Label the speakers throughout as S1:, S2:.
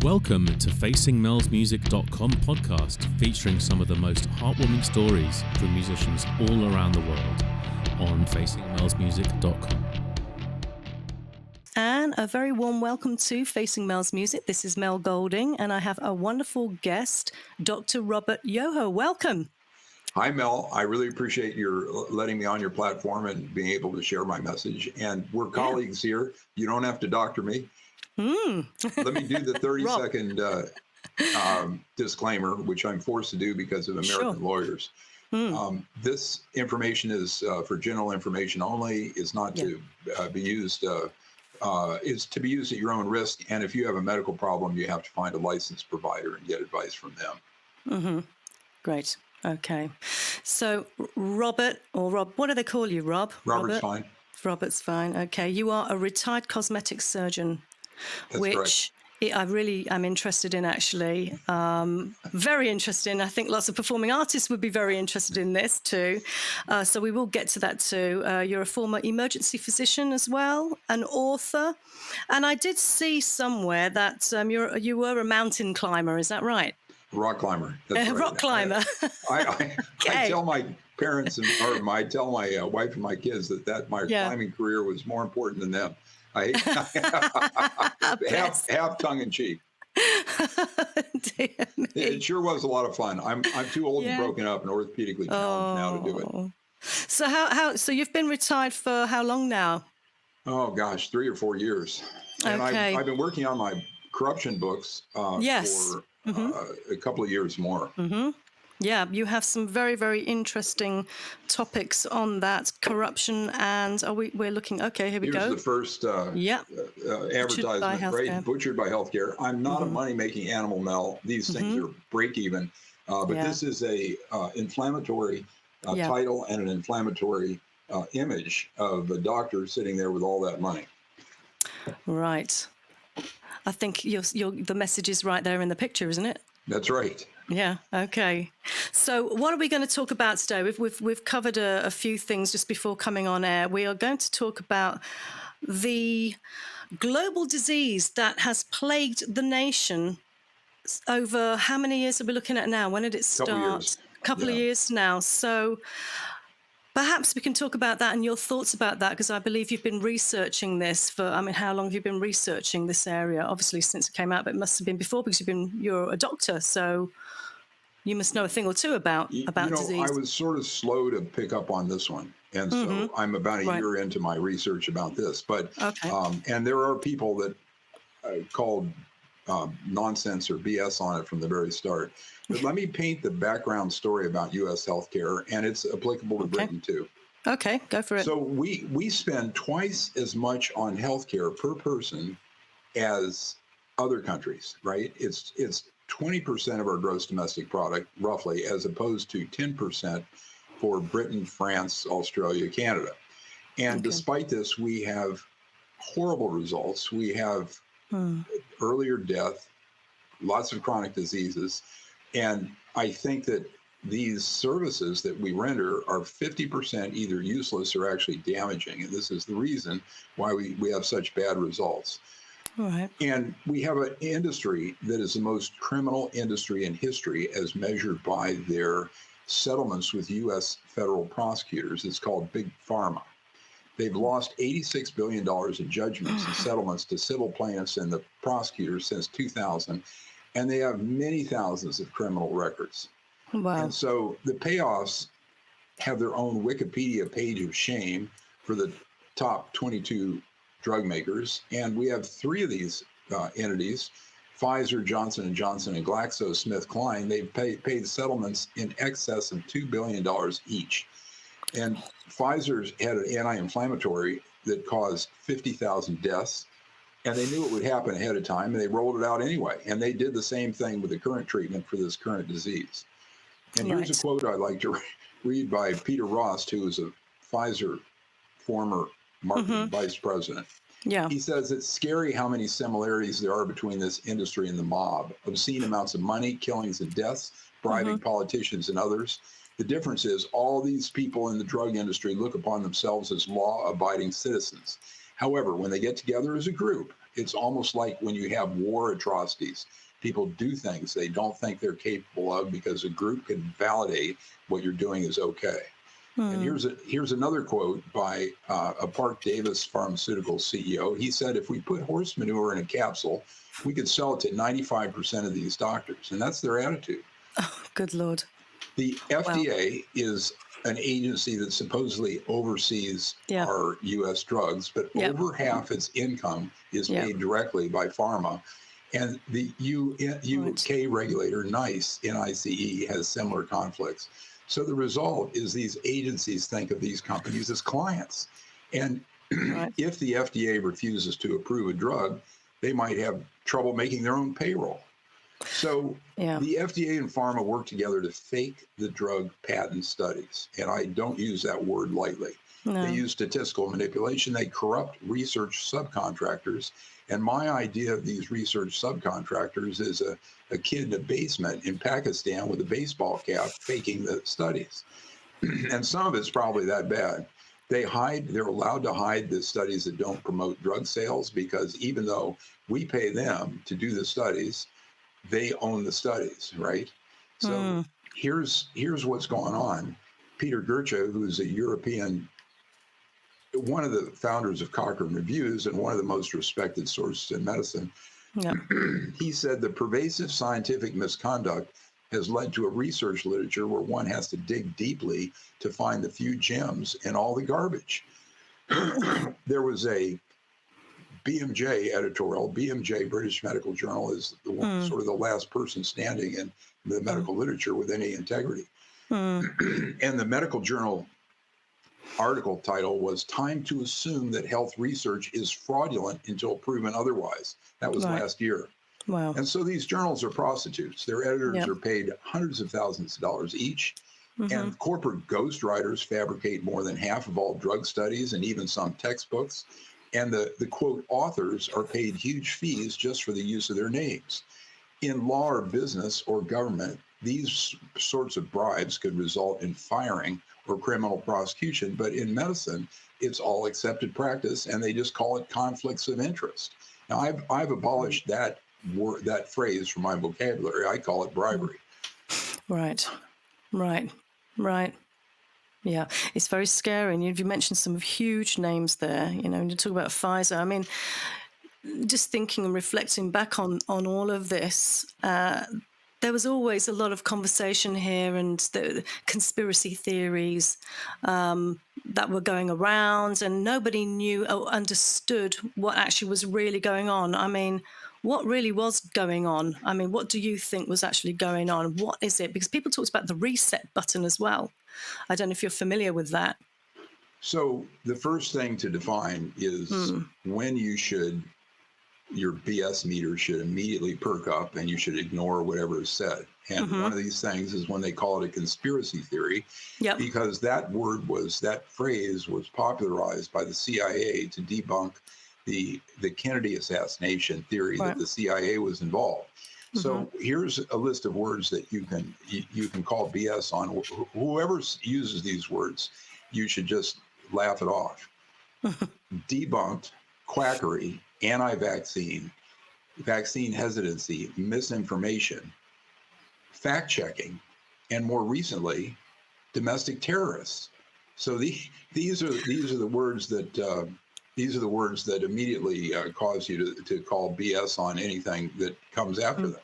S1: Welcome to FacingMelsMusic.com podcast, featuring some of the most heartwarming stories from musicians all around the world on FacingMelsMusic.com.
S2: And a very warm welcome to Facing Mel's Music. This is Mel Golding, and I have a wonderful guest, Dr. Robert Yoho. Welcome.
S3: Hi, Mel. I really appreciate your letting me on your platform and being able to share my message. And we're colleagues here. You don't have to doctor me. Let me do the 30-second disclaimer, which I'm forced to do because of American lawyers. This information is for general information only. Is not to be used. Is to be used at your own risk. And if you have a medical problem, you have to find a licensed provider and get advice from them.
S2: Great. Okay. So, Robert, or Rob, what do they call you, Rob?
S3: Robert's fine.
S2: Robert's fine. Okay. You are a retired cosmetic surgeon.
S3: That's
S2: which I really am interested in, actually. Very interested in. I think lots of performing artists would be very interested in this too. So we will get to that too. You're a former emergency physician as well, an author. And I did see somewhere that you were a mountain climber. Is that right?
S3: Rock climber. That's right.
S2: Rock climber.
S3: I tell my parents I tell my wife and my kids that my climbing career was more important than them. Half tongue in cheek. It sure was a lot of fun. I'm too old and broken up and orthopedically challenged now to do it.
S2: So you've been retired for how long now?
S3: Oh gosh, 3 or 4 years. And I've been working on my corruption books for a couple of years more.
S2: Yeah, you have some very, very interesting topics on that, corruption, and we're looking, okay, here we go.
S3: Here's the first advertisement, right? Butchered by healthcare. I'm not a money-making animal, Mel. These things are break-even, but this is a inflammatory title and an inflammatory image of a doctor sitting there with all that money. Right.
S2: I think the message is right there in the picture, isn't it?
S3: That's right.
S2: Yeah. Okay. So what are we going to talk about today? We've covered a few things just before coming on air. We are going to talk about the global disease that has plagued the nation over how many years are we looking at now? When did it start? Couple of years now. So perhaps we can talk about that and your thoughts about that, because I believe you've been researching this how long have you been researching this area? Obviously since it came out, but it must have been before because you're a doctor, so you must know a thing or two about disease.
S3: I was sort of slow to pick up on this one. And so I'm about a year into my research about this. But and there are people that called nonsense or BS on it from the very start. But let me paint the background story about U.S. healthcare, and it's applicable to Britain too.
S2: Okay, go for it.
S3: So we spend twice as much on healthcare per person as other countries, right? It's 20% of our gross domestic product, roughly, as opposed to 10% for Britain, France, Australia, Canada. And despite this, we have horrible results. We have earlier death, lots of chronic diseases. And I think that these services that we render are 50% either useless or actually damaging. And this is the reason why we have such bad results.
S2: Right.
S3: And we have an industry that is the most criminal industry in history as measured by their settlements with U.S. federal prosecutors. It's called Big Pharma. They've lost $86 billion in judgments and settlements to civil plaintiffs and the prosecutors since 2000. And they have many thousands of criminal records.
S2: Wow.
S3: And so the payoffs have their own Wikipedia page of shame for the top 22 drug makers. And we have 3 of these entities, Pfizer, Johnson & Johnson, and GlaxoSmithKline. They've paid settlements in excess of $2 billion each. And Pfizer's had an anti-inflammatory that caused 50,000 deaths. And they knew it would happen ahead of time, and they rolled it out anyway. And they did the same thing with the current treatment for this current disease. And here's a quote I'd like to read by Peter Rost, who is a Pfizer former marketing vice president.
S2: Yeah.
S3: He says it's scary how many similarities there are between this industry and the mob. Obscene amounts of money, killings and deaths, bribing politicians and others. The difference is all these people in the drug industry look upon themselves as law-abiding citizens. However, when they get together as a group, it's almost like when you have war atrocities. People do things they don't think they're capable of because a group can validate what you're doing is okay. And here's another quote by a Park Davis Pharmaceuticals CEO. He said, if we put horse manure in a capsule, we could sell it to 95% of these doctors. And that's their attitude.
S2: Oh, good Lord.
S3: The FDA is an agency that supposedly oversees our U.S. drugs, but over half its income is paid directly by pharma. And the UK regulator, NICE, NICE, has similar conflicts. So the result is these agencies think of these companies as clients. And if the FDA refuses to approve a drug, they might have trouble making their own payroll. So the FDA and pharma work together to fake the drug patent studies. And I don't use that word lightly. No. They use statistical manipulation. They corrupt research subcontractors. And my idea of these research subcontractors is a kid in a basement in Pakistan with a baseball cap faking the studies. And some of it's probably that bad. They're allowed to hide the studies that don't promote drug sales because even though we pay them to do the studies, they own the studies, right? So here's what's going on. Peter Gurcha, who's a European, one of the founders of Cochrane Reviews and one of the most respected sources in medicine, he said the pervasive scientific misconduct has led to a research literature where one has to dig deeply to find the few gems in all the garbage. There was a BMJ editorial. BMJ, British Medical Journal, is the one, sort of the last person standing in the medical literature with any integrity. And the medical journal article title was "Time to Assume That Health Research is Fraudulent Until Proven Otherwise." That was last year.
S2: Wow.
S3: And so these journals are prostitutes. Their editors are paid hundreds of thousands of dollars each. And corporate ghostwriters fabricate more than half of all drug studies and even some textbooks. And the quote authors are paid huge fees just for the use of their names. In law or business or government, these sorts of bribes could result in firing or criminal prosecution. But in medicine, it's all accepted practice, and they just call it conflicts of interest. Now, I've abolished that word, that phrase from my vocabulary. I call it bribery.
S2: Right. Yeah, it's very scary. And you mentioned some huge names there. You know, and you talk about Pfizer. I mean, just thinking and reflecting back on all of this, there was always a lot of conversation here and the conspiracy theories that were going around, and nobody knew or understood what actually was really going on. I mean, what really was going on? I mean, what do you think was actually going on? What is it? Because people talked about the reset button as well. I don't know if you're familiar with that.
S3: So the first thing to define is when your BS meter should immediately perk up and you should ignore whatever is said. And one of these things is when they call it a conspiracy theory, because that phrase was popularized by the CIA to debunk the Kennedy assassination theory that the CIA was involved. So here's a list of words that you can call BS on. Whoever uses these words, you should just laugh it off. Debunked, quackery, anti-vaccine, vaccine hesitancy, misinformation, fact-checking, and more recently, domestic terrorists. So these are the words that immediately cause you to call BS on anything that comes after them.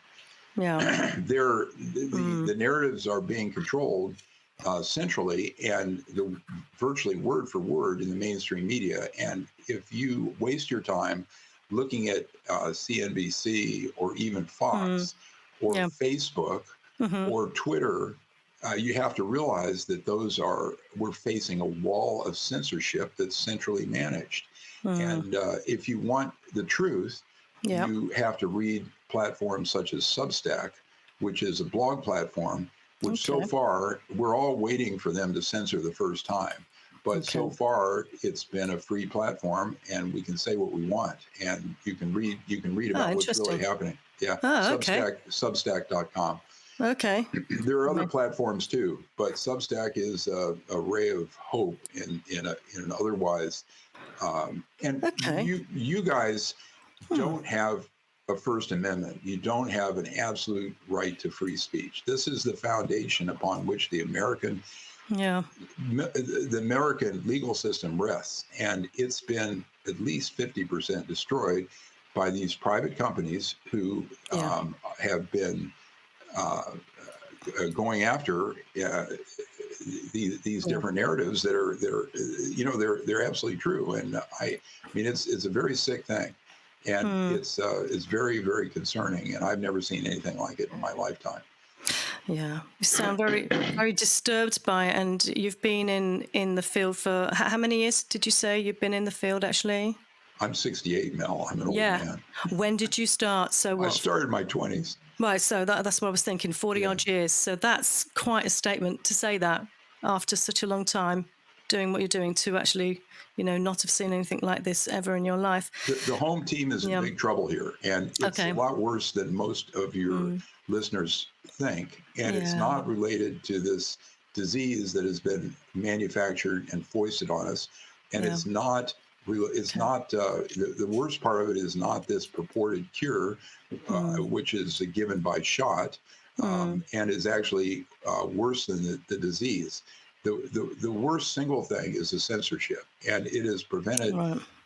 S2: Yeah,
S3: the narratives are being controlled centrally and virtually word for word in the mainstream media. And if you waste your time looking at CNBC or even Fox or Facebook or Twitter, you have to realize that we're facing a wall of censorship that's centrally managed. And if you want the truth, you have to read platforms such as Substack, which is a blog platform, which so far we're all waiting for them to censor the first time. But so far it's been a free platform and we can say what we want, and you can read about what's really happening. Yeah. Substack.com.
S2: Okay.
S3: There are other platforms too, but Substack is a ray of hope in an otherwise And
S2: Okay.
S3: you guys don't have a First Amendment. You don't have an absolute right to free speech. This is the foundation upon which the American legal system rests, and it's been at least 50% destroyed by these private companies who have been going after these different narratives that are they're absolutely true. And I mean it's a very sick thing, and it's very, very concerning. And I've never seen anything like it in my lifetime.
S2: Yeah, you sound very, very disturbed by it. And you've been in the field for how many years did you say you've been in the field actually?
S3: I'm 68, Mel. I'm an old man.
S2: When did you start? So
S3: I
S2: what?
S3: started in my 20s.
S2: Right, so that's what I was thinking, 40 odd years. So that's quite a statement to say that after such a long time doing what you're doing, to actually, not have seen anything like this ever in your life.
S3: The home team is in big trouble here, and it's a lot worse than most of your listeners think. And it's not related to this disease that has been manufactured and foisted on us. And it's not real. It's not the worst part of it is not this purported cure, which is given by shot, and is actually worse than the disease. The worst single thing is the censorship, and it has prevented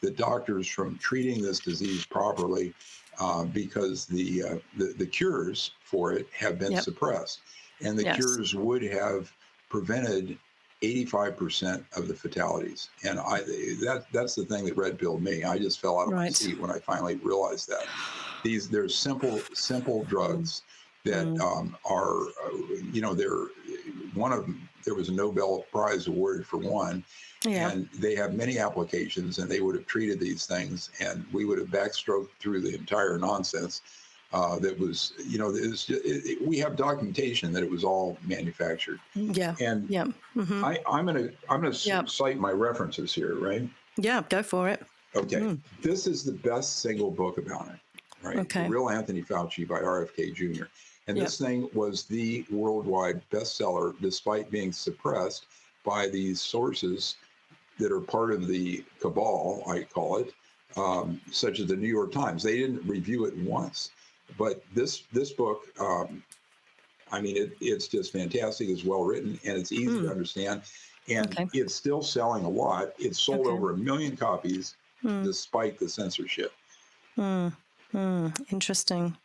S3: the doctors from treating this disease properly because the cures for it have been suppressed, and the cures would have prevented 85% of the fatalities. And that's the thing that red pilled me. I just fell out of my seat when I finally realized that. There's simple drugs that are, they're one of them. There was a Nobel Prize awarded for one, and they have many applications, and they would have treated these things, and we would have backstroked through the entire nonsense. That was, we have documentation that it was all manufactured. And I'm gonna cite my references here, right?
S2: Yeah, go for it.
S3: Okay, this is the best single book about it, right?
S2: Okay.
S3: The Real Anthony Fauci by RFK Jr. And this thing was the worldwide bestseller, despite being suppressed by these sources that are part of the cabal, I call it, such as the New York Times. They didn't review it once. But this book, I mean, it's just fantastic. It's well written, and it's easy to understand. And it's still selling a lot. It's sold over 1 million copies, despite the censorship.
S2: Interesting.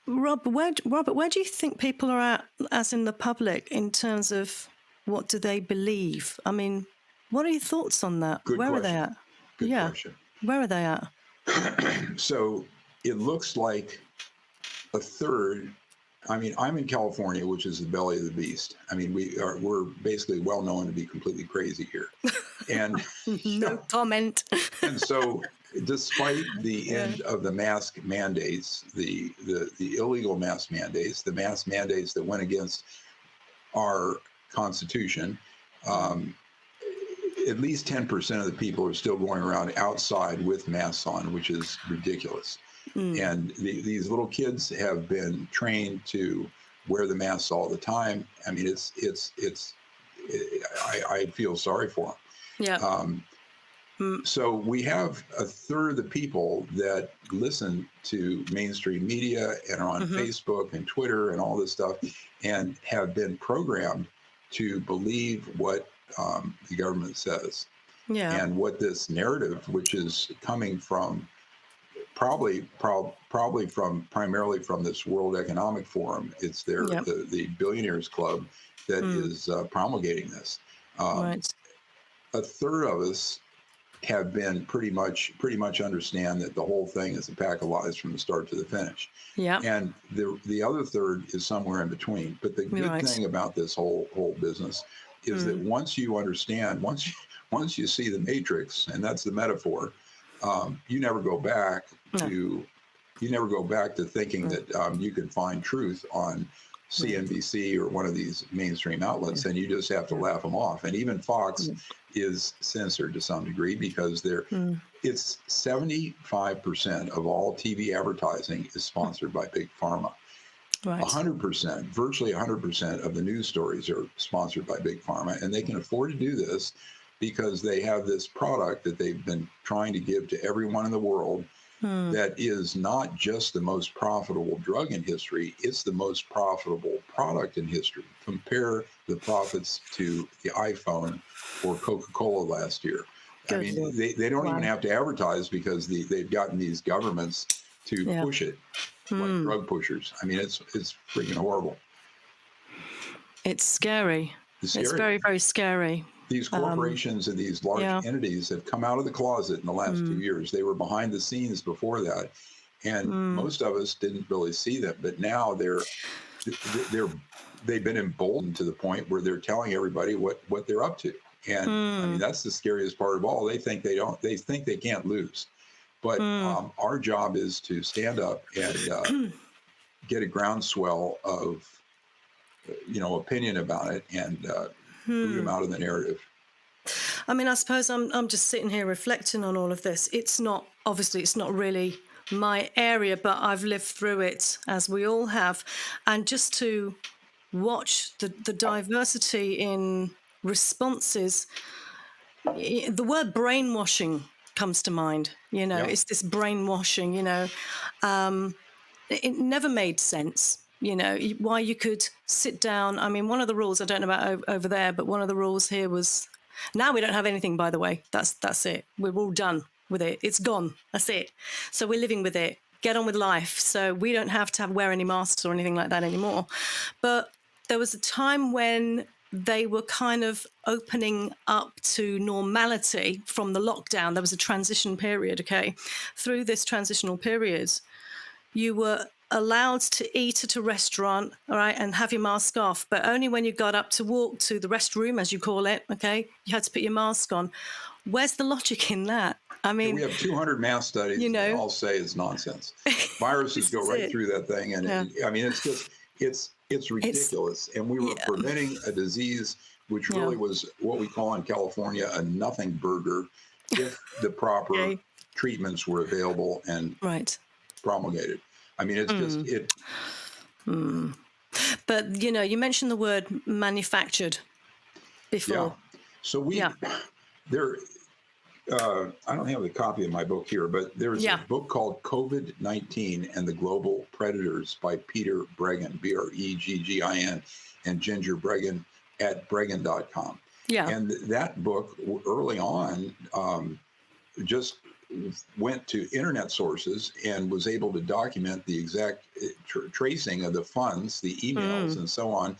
S2: Robert, where do you think people are at, as in the public, in terms of what do they believe? I mean, what are your thoughts on that?
S3: Good
S2: where
S3: question.
S2: Are they at?
S3: Good question.
S2: Where are they at?
S3: So it looks like a third. I mean, I'm in California, which is the belly of the beast. I mean, we're basically well known to be completely crazy here. And
S2: no comment.
S3: And so, despite the end of the mask mandates, the illegal mask mandates, the mask mandates that went against our Constitution, at least 10% of the people are still going around outside with masks on, which is ridiculous. And these little kids have been trained to wear the masks all the time. I mean, I feel sorry for them. So we have a third of the people that listen to mainstream media and are on Facebook and Twitter and all this stuff, and have been programmed to believe what the government says, and what this narrative, which is coming from primarily from this World Economic Forum. It's the Billionaires Club that is promulgating this. A third of us have been pretty much understand that the whole thing is a pack of lies from the start to the finish. And the other third is somewhere in between. But the good thing about this whole business is that once you understand, once you see the matrix, and that's the metaphor, you never go back to thinking that you can find truth on CNBC or one of these mainstream outlets, and you just have to laugh them off. And even Fox is censored to some degree because it's 75% of all TV advertising is sponsored by Big Pharma. 100%, virtually 100% of the news stories are sponsored by Big Pharma, and they can afford to do this because they have this product that they've been trying to give to everyone in the world that is not just the most profitable drug in history, it's the most profitable product in history. Compare the profits to the iPhone or Coca-Cola last year.
S2: Good
S3: I mean,
S2: Lord.
S3: they don't
S2: Wow.
S3: even have to advertise because they've gotten these governments to push it like drug pushers. I mean, it's freaking horrible.
S2: It's scary.
S3: It's
S2: It's
S3: scary.
S2: very, very scary.
S3: These corporations and these large entities have come out of the closet in the last 2 years. They were behind the scenes before that, and most of us didn't really see them. But now they've been emboldened to the point where they're telling everybody what they're up to. And I mean, that's the scariest part of all. They think they can't lose. But our job is to stand up and get a groundswell of opinion about it and boot them out of the narrative.
S2: I mean, I suppose I'm just sitting here reflecting on all of this. It's not really my area, but I've lived through it, as we all have. And just to watch the diversity in responses, the word brainwashing comes to mind. It's this brainwashing, it never made sense. Why you could sit down. I mean, one of the rules, I don't know about over there, but one of the rules here was, now we don't have anything, by the way. That's it. We're all done with it. It's gone. That's it. So we're living with it. Get on with life. So we don't have to wear any masks or anything like that anymore. But there was a time when they were kind of opening up to normality from the lockdown. There was a transition period, okay? Through this transitional period, you were allowed to eat at a restaurant, all right, and have your mask off, but only when you got up to walk to the restroom, as you call it, okay, you had to put your mask on. Where's the logic in that? I mean,
S3: we have 200 mass studies. They all say it's nonsense. Viruses go right through that thing, and I mean, it's just it's ridiculous. And we were preventing a disease which really was what we call in California a nothing burger, if the proper treatments were available and promulgated. I mean, it's just it.
S2: But you mentioned the word manufactured before.
S3: Yeah. So there. I don't have the copy of my book here, but there's a book called COVID-19 and the Global Predators by Peter Breggin, Breggin, and Ginger Breggin at Breggin.com. Yeah. And that book early on just went to internet sources and was able to document the exact tracing of the funds, the emails and so on,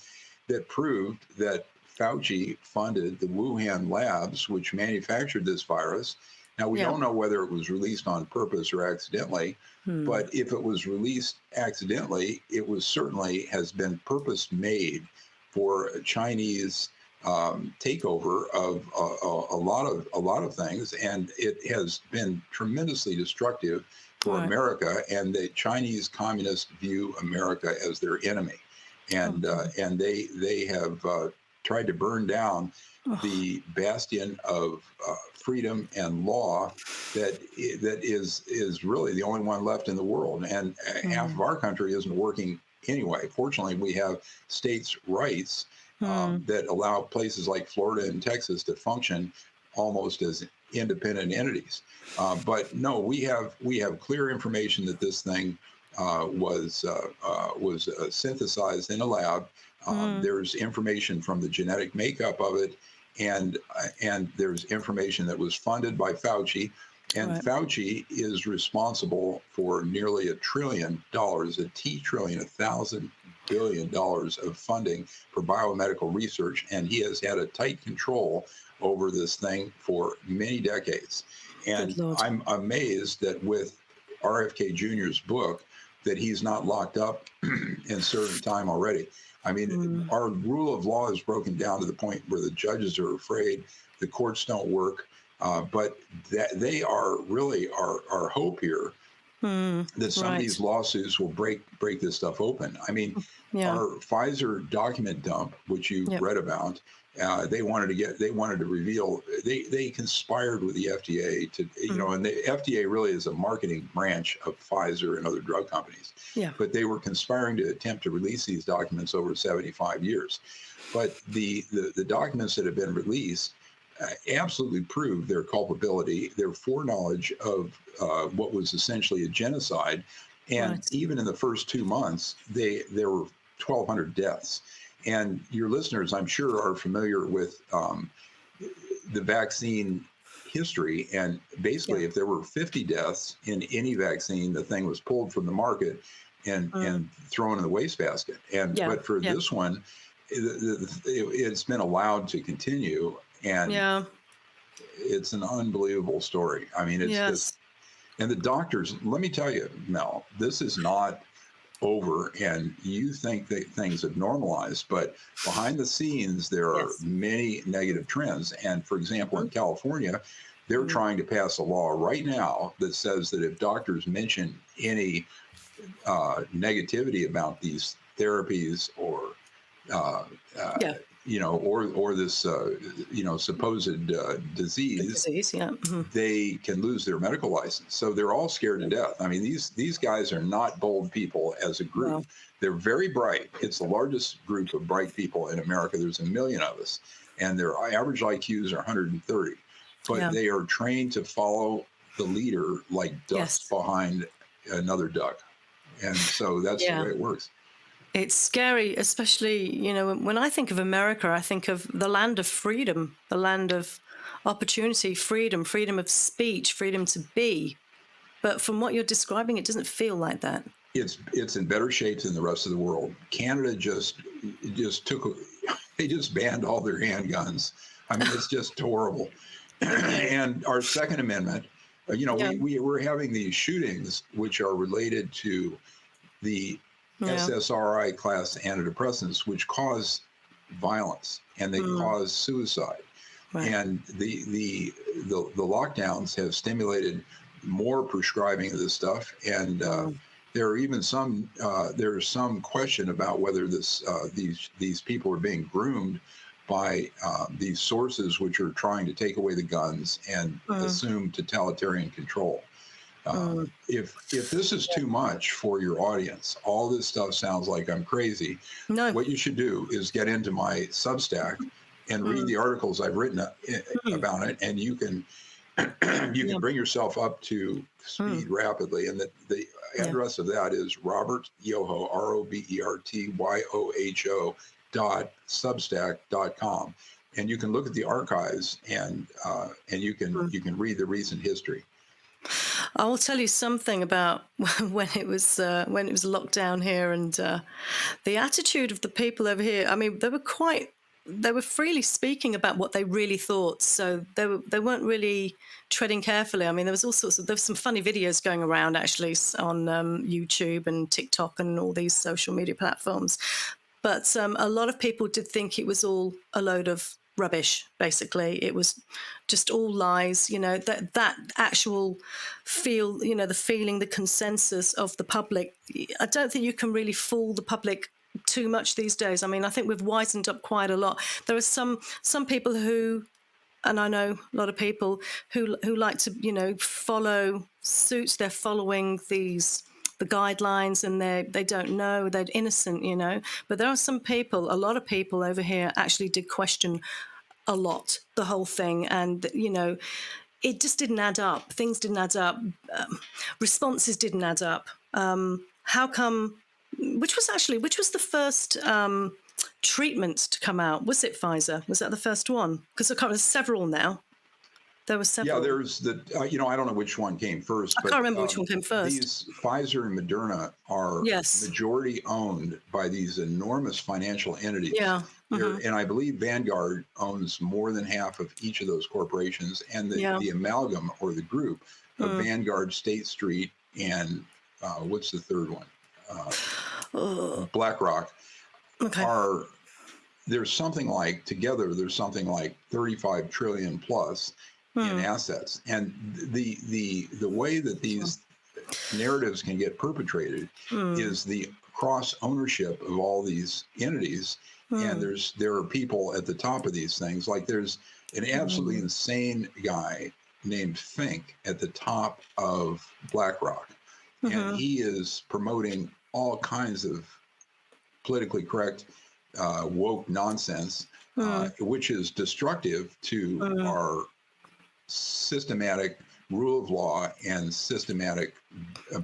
S3: that proved that Fauci funded the Wuhan labs, which manufactured this virus. Now, we don't know whether it was released on purpose or accidentally, but if it was released accidentally, it was certainly has been purpose made for a Chinese takeover of a lot of things, and it has been tremendously destructive for America. And the Chinese communists view America as their enemy, and they have tried to burn down the bastion of freedom and law that is really the only one left in the world. And half of our country isn't working anyway. Fortunately, we have states' rights that allow places like Florida and Texas to function almost as independent entities. But no, we have clear information that this thing was synthesized in a lab. There's information from the genetic makeup of it, and there's information that was funded by Fauci. And Fauci is responsible for nearly $1 trillion, $1,000 billion of funding for biomedical research. And he has had a tight control over this thing for many decades. And I'm amazed that with RFK Jr.'s book, that he's not locked up and serving time already. I mean, our rule of law is broken down to the point where the judges are afraid, the courts don't work. But that they are really our hope here that some of these lawsuits will break this stuff open. I mean, our Pfizer document dump, which you read about, they wanted to reveal they conspired with the FDA to and the FDA really is a marketing branch of Pfizer and other drug companies. Yeah. But they were conspiring to attempt to release these documents over 75 years. But the documents that have been released absolutely proved their culpability, their foreknowledge of what was essentially a genocide. And
S2: Right.
S3: even in the first 2 months, there were 1,200 deaths. And your listeners, I'm sure, are familiar with the vaccine history. And basically,
S2: Yeah.
S3: if there were 50 deaths in any vaccine, the thing was pulled from the market and thrown in the wastebasket. And
S2: Yeah.
S3: but for
S2: Yeah.
S3: this one, it's been allowed to continue, and
S2: Yeah.
S3: it's an unbelievable story. I mean, it's just,
S2: Yes.
S3: and the doctors, let me tell you, Mel, this is not over, and you think that things have normalized, but behind the scenes, there are
S2: Yes.
S3: many negative trends. And for example, in California, they're
S2: Mm.
S3: trying to pass a law right now that says that if doctors mention any negativity about these therapies or uh, uh,
S2: Yeah.
S3: or this supposed
S2: The
S3: disease,
S2: disease. Yeah.
S3: they can lose their medical license. So they're all scared to death. I mean, these guys are not bold people as a group.
S2: Wow.
S3: They're very bright. It's the largest group of bright people in America. There's 1 million of us, and their average IQs are 130. But
S2: Yeah.
S3: they are trained to follow the leader like ducks
S2: Yes.
S3: behind another duck, and so that's the
S2: Yeah.
S3: way it works.
S2: It's scary, especially, when I think of America, I think of the land of freedom, the land of opportunity, freedom of speech, freedom to be. But from what you're describing, it doesn't feel like that.
S3: It's in better shape than the rest of the world. Canada just took, they just banned all their handguns. I mean, it's just horrible. And our Second Amendment,
S2: Yeah.
S3: we're having these shootings which are related to the
S2: Yeah.
S3: SSRI class antidepressants, which cause violence and they cause suicide.
S2: Right.
S3: And the lockdowns have stimulated more prescribing of this stuff, and there are even there's some question about whether these people are being groomed by these sources which are trying to take away the guns and assume totalitarian control. If this is too much for your audience, all this stuff sounds like I'm crazy.
S2: No.
S3: What you should do is get into my Substack and read the articles I've written about it, and you can bring yourself up to speed rapidly. And the address of that is Robert Yoho, RobertYoho.substack.com, and you can look at the archives and you can read the recent history.
S2: I will tell you something about when it was locked down here, and the attitude of the people over here. I mean, they were freely speaking about what they really thought. So they weren't really treading carefully. I mean, there was some funny videos going around actually on YouTube and TikTok and all these social media platforms. But a lot of people did think it was all a load of rubbish. Basically, it was just all lies. That actual the feeling, the consensus of the public. I don't think you can really fool the public too much these days. I mean, I think we've wisened up quite a lot. There are some people who, and I know a lot of people who like to follow suits. They're following the guidelines, and they don't know, they're innocent, but there are a lot of people over here actually did question a lot the whole thing, and it just didn't add up. Things didn't add up. Responses didn't add up. How come? Which was the first treatment to come out? Was it Pfizer? Was that the first one? Because there's several now. There were several.
S3: Yeah, there's I don't know which one came first.
S2: I can't remember which one came first.
S3: These Pfizer and Moderna are majority owned by these enormous financial entities.
S2: Yeah.
S3: And I believe Vanguard owns more than half of each of those corporations, and the amalgam or the group of Vanguard, State Street, and what's the third one? BlackRock.
S2: Okay.
S3: There's something like 35 trillion plus in assets, and the way that these narratives can get perpetrated is the cross ownership of all these entities. And there are people at the top of these things. Like there's an absolutely insane guy named Fink at the top of BlackRock, and he is promoting all kinds of politically correct woke nonsense which is destructive to our systematic rule of law and systematic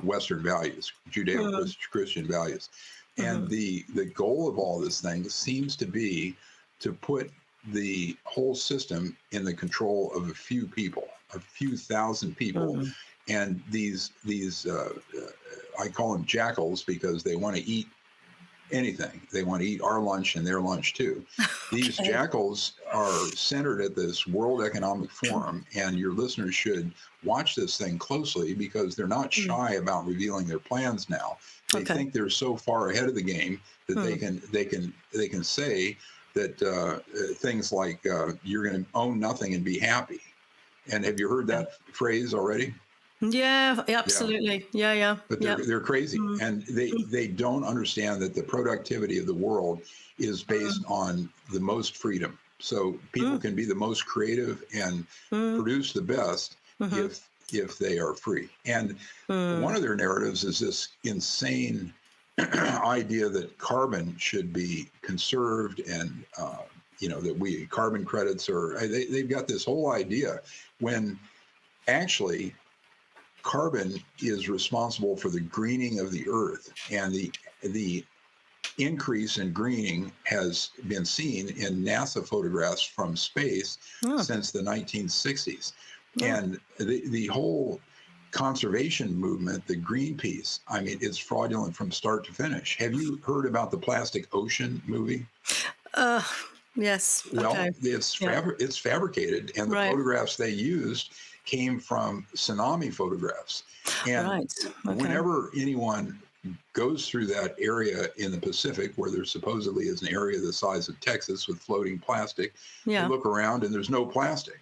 S3: Western values, Judeo-Christian values. And the goal of all this thing seems to be to put the whole system in the control of a few people, a few thousand people. And these I call them jackals because they want to eat anything. They want to eat our lunch and their lunch too. These jackals are centered at this World Economic Forum, and your listeners should watch this thing closely because they're not shy about revealing their plans now. They think they're so far ahead of the game that they can say that things like you're going to own nothing and be happy. And have you heard that phrase already?
S2: Yeah, absolutely. Yeah.
S3: But they're crazy, and they don't understand that the productivity of the world is based on the most freedom. So people can be the most creative and produce the best if they are free. And one of their narratives is this insane idea that carbon should be conserved, and that carbon credits they've got this whole idea when actually carbon is responsible for the greening of the earth, and the increase in greening has been seen in NASA photographs from space since the 1960s. And the whole conservation movement, the Greenpeace, I mean, it's fraudulent from start to finish. Have you heard about the Plastic Ocean movie?
S2: Yes.
S3: Well, it's fabricated, and the photographs they used came from tsunami photographs. And whenever anyone goes through that area in the Pacific, where there supposedly is an area the size of Texas with floating plastic, you look around and there's no plastic.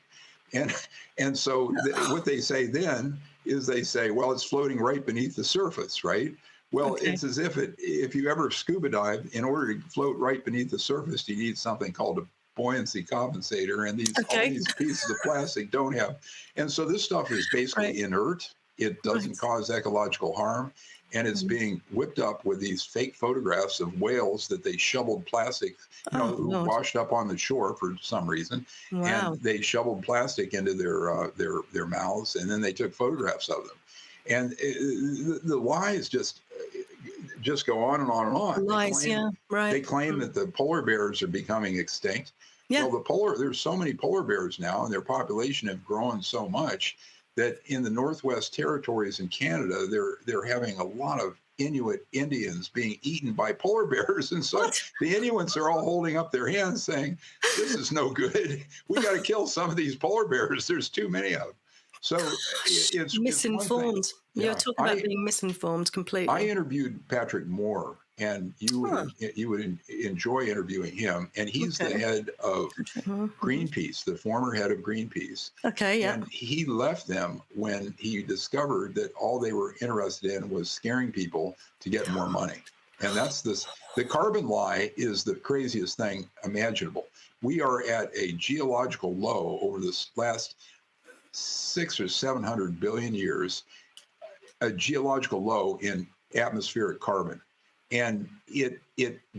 S3: And so what they say then is they say, well, it's floating right beneath the surface, right? Well, it's as if you ever scuba dive, in order to float right beneath the surface, you need something called a buoyancy compensator, and all these pieces of plastic don't have. And so this stuff is basically inert. It doesn't cause ecological harm, and it's being whipped up with these fake photographs of whales that they shoveled plastic, who washed up on the shore for some reason, and they shoveled plastic into their mouths, and then they took photographs of them. And the lies just go on and on and on.
S2: Lies,
S3: They claim that the polar bears are becoming extinct. Well, there's so many polar bears now, and their population have grown so much that in the Northwest Territories in Canada, they're having a lot of Inuit Indians being eaten by polar bears. And so the Inuits are all holding up their hands saying, this is no good. We got to kill some of these polar bears. There's too many of them. So it's
S2: misinformed. You're talking about being misinformed completely.
S3: I interviewed Patrick Moore, and you would enjoy interviewing him. And he's the head of Greenpeace, the former head of Greenpeace. And he left them when he discovered that all they were interested in was scaring people to get more money. And that's the carbon lie is the craziest thing imaginable. We are at a geological low over this last 600 or 700 billion years, a geological low in atmospheric carbon. And it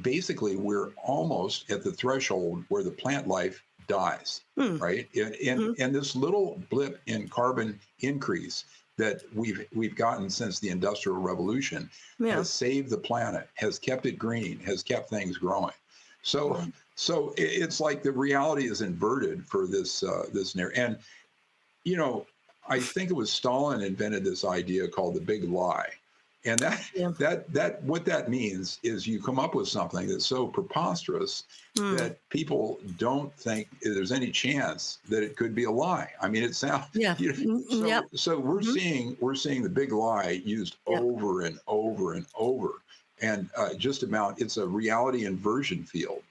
S3: basically, we're almost at the threshold where the plant life dies, right? And this little blip in carbon increase that we've gotten since the Industrial Revolution has saved the planet, has kept it green, has kept things growing. So it's like the reality is inverted for this narrative. And I think it was Stalin invented this idea called the big lie. And that what that means is you come up with something that's so preposterous that people don't think there's any chance that it could be a lie. I mean, it sounds so we're seeing the big lie used over and over and over, and it's a reality inversion field.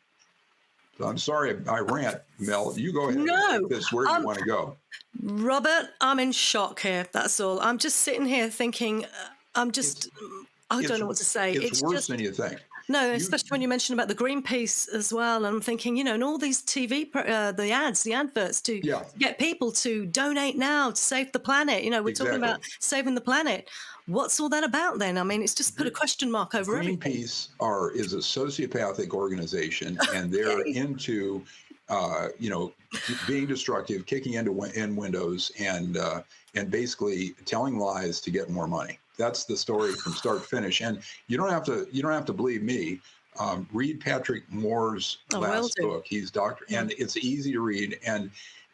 S3: So I'm sorry I rant, Mel. You go ahead and take this where you want to go.
S2: Robert, I'm in shock here. That's all. I'm just sitting here thinking, I don't know what to say.
S3: It's worse than you think.
S2: No, especially when you mentioned about the Greenpeace as well. And I'm thinking, and all these TV, the ads, the adverts to get people to donate now to save the planet. We're talking about saving the planet. What's all that about then? I mean, it's just put a question mark over everything.
S3: Greenpeace is a sociopathic organization, and they're into, being destructive, kicking in windows, and basically telling lies to get more money. That's the story from start to finish. And you don't have to believe me. Read Patrick Moore's last book. He's doctor, and it's easy to read, and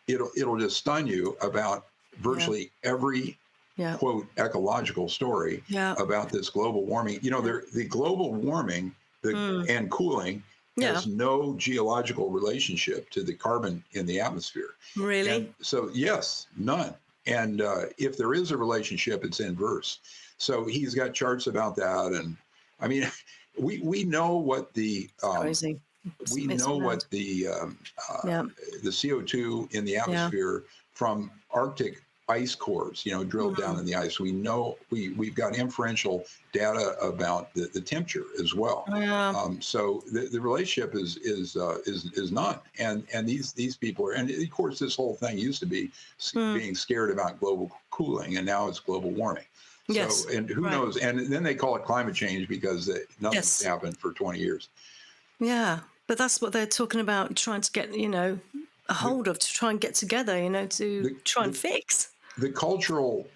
S3: it'll just stun you about virtually every quote ecological story about this global warming. The global warming and cooling has no geological relationship to the carbon in the atmosphere.
S2: Really?
S3: And so yes, none. And if there is a relationship, it's inverse. So he's got charts about that, and I mean, we know what the
S2: crazy.
S3: What the CO2 in the atmosphere from Arctic ice cores, drilled down in the ice. We know we've got inferential data about the temperature as well. So the relationship is none. And these people are, and of course this whole thing used to be being scared about global cooling, and now it's global warming. So, and who knows? And then they call it climate change because nothing's happened for 20 years.
S2: Yeah, but that's what they're talking about, trying to get, a hold of, to try and get together, to try and fix.
S3: The cultural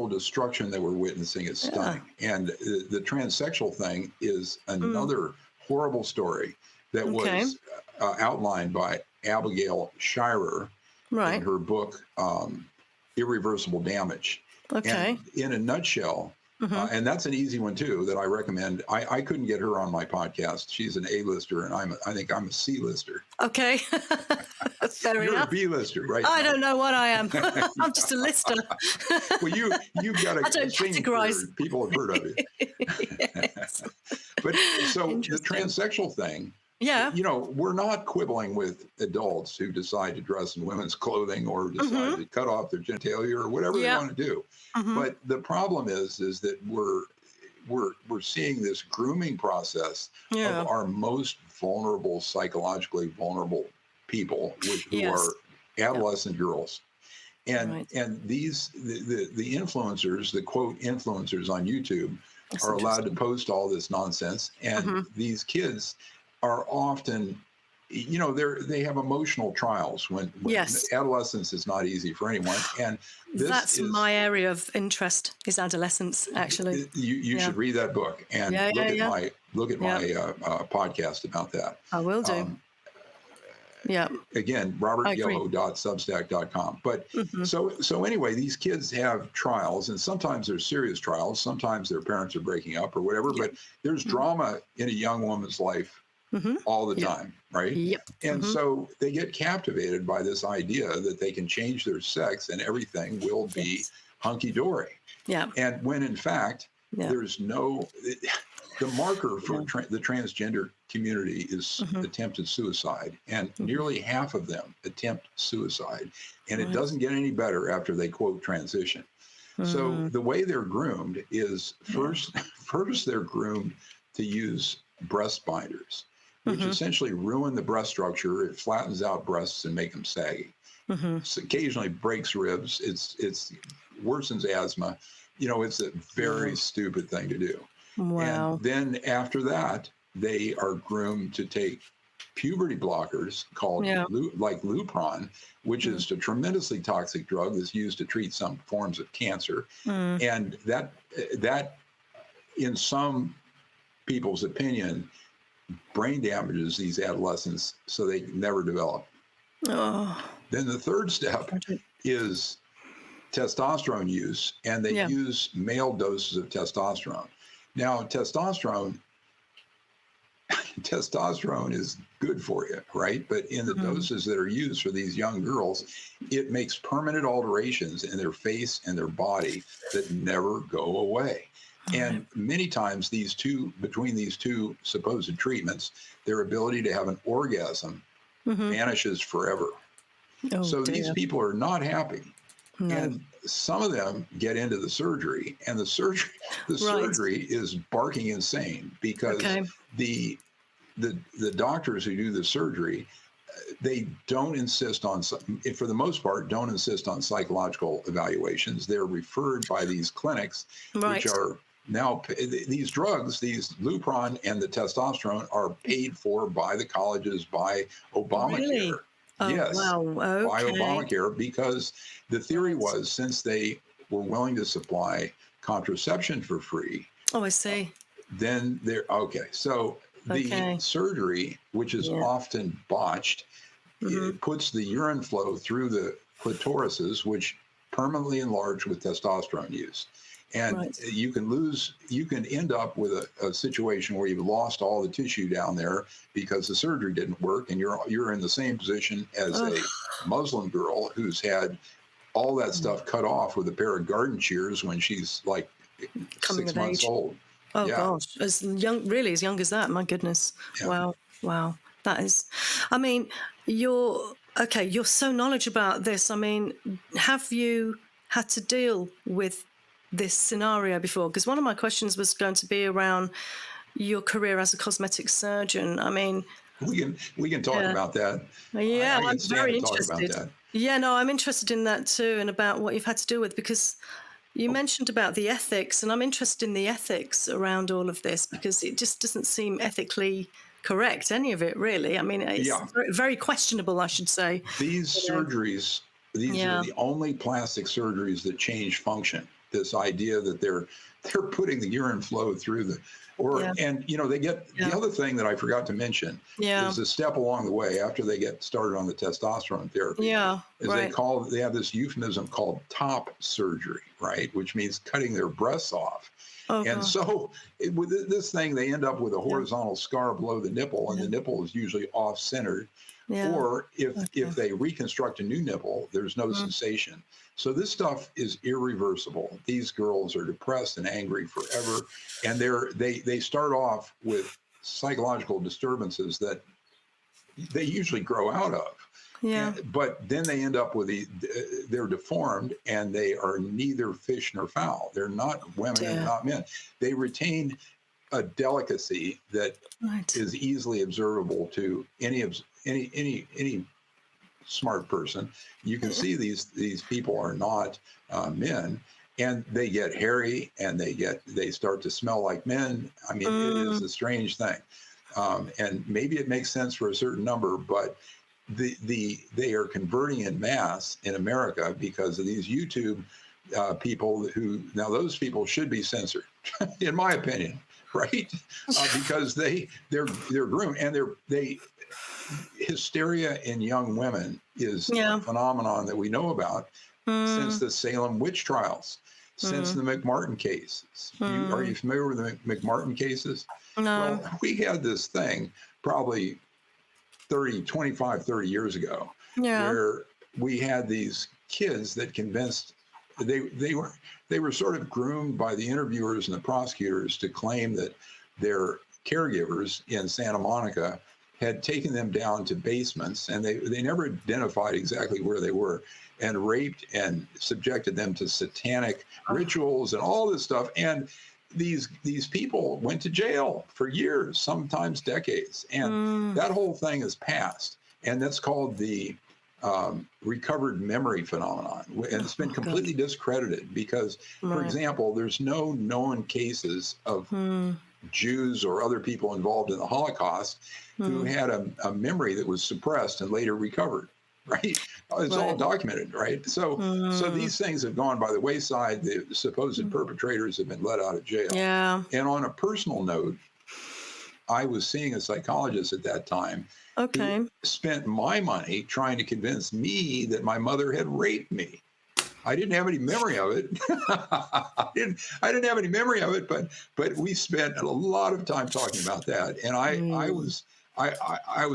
S3: destruction that we're witnessing is stunning. And the transsexual thing is another horrible story that was outlined by Abigail Shirer in her book, Irreversible Damage. And in a nutshell, and that's an easy one too that I recommend. I couldn't get her on my podcast. She's an A-lister, and I think I'm a C-lister.
S2: Okay, fair enough.
S3: You're a B-lister, right?
S2: I don't know what I am. I'm just a lister.
S3: Well, you've got a thing people have heard of you. But so the transsexual thing.
S2: Yeah.
S3: We're not quibbling with adults who decide to dress in women's clothing or decide to cut off their genitalia or whatever they want to do. But the problem is that we're seeing this grooming process of our most vulnerable, psychologically vulnerable people, who are adolescent girls. And these the influencers, the quote influencers on YouTube, are allowed to post all this nonsense, and these kids are often, they have emotional trials when adolescence is not easy for anyone. And
S2: that's my area of interest, is adolescence, actually.
S3: You should read that book and look at my podcast about that.
S2: I will do.
S3: Again, robertyoho.substack.com. But so anyway, these kids have trials, and sometimes they're serious trials. Sometimes their parents are breaking up or whatever, but there's drama in a young woman's life all the time, right? And so they get captivated by this idea that they can change their sex and everything will be hunky-dory. And when in fact, there's no, the marker for the transgender community is attempted suicide, and nearly half of them attempt suicide, and it doesn't get any better after they quote transition. So the way they're groomed is first they're groomed to use breast binders, which essentially ruin the breast structure. It flattens out breasts and make them saggy. So occasionally breaks ribs. It's worsens asthma. It's a very stupid thing to do.
S2: Wow.
S3: And then after that, they are groomed to take puberty blockers called like Lupron, which is a tremendously toxic drug that's used to treat some forms of cancer. And that in some people's opinion, brain damages these adolescents so they never develop. Then the third step is testosterone use, and they use male doses of testosterone. Now, testosterone is good for you, right? But in the doses that are used for these young girls, it makes permanent alterations in their face and their body that never go away. And many times between these two supposed treatments, their ability to have an orgasm vanishes forever. These people are not happy. And some of them get into the surgery, and the surgery is barking insane because the the doctors who do the surgery, they don't insist on, for the most part, don't insist on psychological evaluations. They're referred by these clinics,
S2: Right.
S3: which are now, these drugs, these Lupron and the testosterone, are paid for by the colleges, by Obamacare.
S2: Really? Oh,
S3: Yes,
S2: wow.
S3: by
S2: Okay.
S3: Obamacare, because the theory
S2: Right.
S3: was, since they were willing to supply contraception for free,
S2: Oh, I see.
S3: then they're okay. So the
S2: Okay.
S3: surgery, which is
S2: Yeah.
S3: often botched,
S2: Mm-hmm.
S3: it puts the urine flow through the clitorises, which permanently enlarge with testosterone use. And
S2: Right.
S3: you can end up with a situation where you've lost all the tissue down there because the surgery didn't work, and you're in the same position as
S2: Oh,
S3: a Muslim girl who's had all that stuff cut off with a pair of garden shears when she's like
S2: coming
S3: 6
S2: of
S3: months
S2: age.
S3: old.
S2: Oh,
S3: Yeah.
S2: gosh. Really as young as that. My goodness.
S3: Yeah.
S2: Wow. Wow. That is, I mean, you're so knowledgeable about this. I mean, have you had to deal with this scenario before? Because one of my questions was going to be around your career as a cosmetic surgeon. I mean,
S3: We can talk
S2: yeah.
S3: about that.
S2: Yeah,
S3: I
S2: I'm
S3: can stand
S2: very
S3: to talk about
S2: interested.
S3: that.
S2: Yeah, no, I'm interested in that too, and about what you've had to deal with, because you mentioned about the ethics, and I'm interested in the ethics around all of this, because it just doesn't seem ethically correct, any of it, really. I mean, it's
S3: Yeah.
S2: very, very questionable, I should say.
S3: These
S2: You know.
S3: surgeries, these are
S2: Yeah.
S3: the only plastic surgeries that change function. This idea that they're putting the urine flow through the,
S2: Yeah.
S3: and they get, the
S2: Yeah.
S3: other thing that I forgot to mention
S2: Yeah.
S3: is the step along the way after they get started on the testosterone therapy.
S2: Yeah.
S3: Is
S2: Right.
S3: they have this euphemism called top surgery, right? Which means cutting their breasts off.
S2: Oh,
S3: And
S2: God.
S3: so with this thing, they end up with a
S2: Yeah.
S3: horizontal scar below the nipple, and
S2: Yeah.
S3: the nipple is usually off-centered.
S2: Yeah.
S3: Or if
S2: Okay.
S3: they reconstruct a new nipple, there's no sensation. So this stuff is irreversible. These girls are depressed and angry forever, and they start off with psychological disturbances that they usually grow out of.
S2: Yeah.
S3: But then they end up with they're deformed, and they are neither fish nor fowl. They're not women and
S2: Dear.
S3: not men. They retain a delicacy that
S2: Right.
S3: is easily observable to any smart person. You can see these people are not men, and they get hairy, and they start to smell like men. I mean, it is a strange thing, and maybe it makes sense for a certain number, but they are converting in mass in America because of these YouTube people who, now those people should be censored, in my opinion, right? Because they're groomed, and they hysteria in young women is
S2: Yeah.
S3: a phenomenon that we know about since the Salem witch trials, since the McMartin cases. Are you familiar with the McMartin cases?
S2: No.
S3: Well, we had this thing probably 30 years ago,
S2: Yeah.
S3: where we had these kids that convinced, they were sort of groomed by the interviewers and the prosecutors to claim that their caregivers in Santa Monica had taken them down to basements, and they never identified exactly where they were, and raped and subjected them to satanic rituals and all this stuff. And these people went to jail for years, sometimes decades, and that whole thing is passed, and that's called the recovered memory phenomenon, and it's been completely discredited because, for example, there's no known cases of Jews or other people involved in the Holocaust who had a memory that was suppressed and later recovered. Right, it's all documented, right? So these things have gone by the wayside. The supposed perpetrators have been let out of jail.
S2: Yeah.
S3: And on a personal note, I was seeing a psychologist at that time
S2: Okay.
S3: who spent my money trying to convince me that my mother had raped me. I didn't have any memory of it. I didn't have any memory of it, but we spent a lot of time talking about that, and I was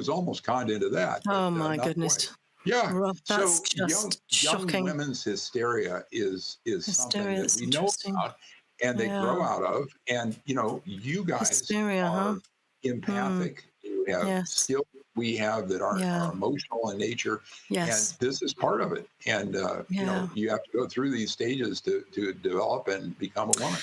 S3: almost conned into that. But,
S2: Oh, my
S3: not
S2: goodness.
S3: quite. Yeah.
S2: Rob, that's
S3: So
S2: just
S3: young
S2: shocking.
S3: women's hysteria is something
S2: Hysteria,
S3: that
S2: that's
S3: we know
S2: interesting.
S3: about, and they grow
S2: Yeah.
S3: out of. And you guys
S2: Hysteria, huh?
S3: are empathic. You have
S2: Yes.
S3: skilled we have that are emotional in nature.
S2: Yes.
S3: And this is part of it. And, you have to go through these stages to develop and become a woman.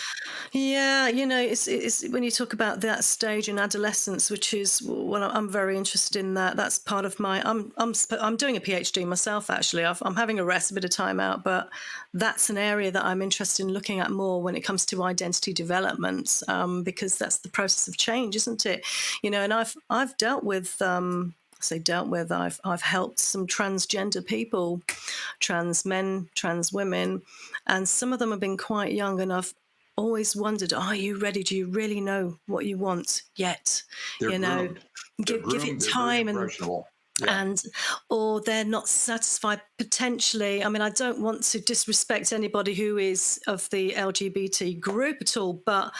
S2: Yeah, it's when you talk about that stage in adolescence, which is well, I'm very interested in that. That's part of my. I'm doing a PhD myself. Actually, I'm having a rest, a bit of time out, but that's an area that I'm interested in looking at more when it comes to identity development, because that's the process of change, isn't it? And I've dealt with. I've helped some transgender people, trans men, trans women, and some of them have been quite young, and I've always wondered, are you ready? Do you really know what you want yet?
S3: They're groomed.
S2: Give it time and or they're not satisfied potentially. I mean, I don't want to disrespect anybody who is of the LGBT group at all, but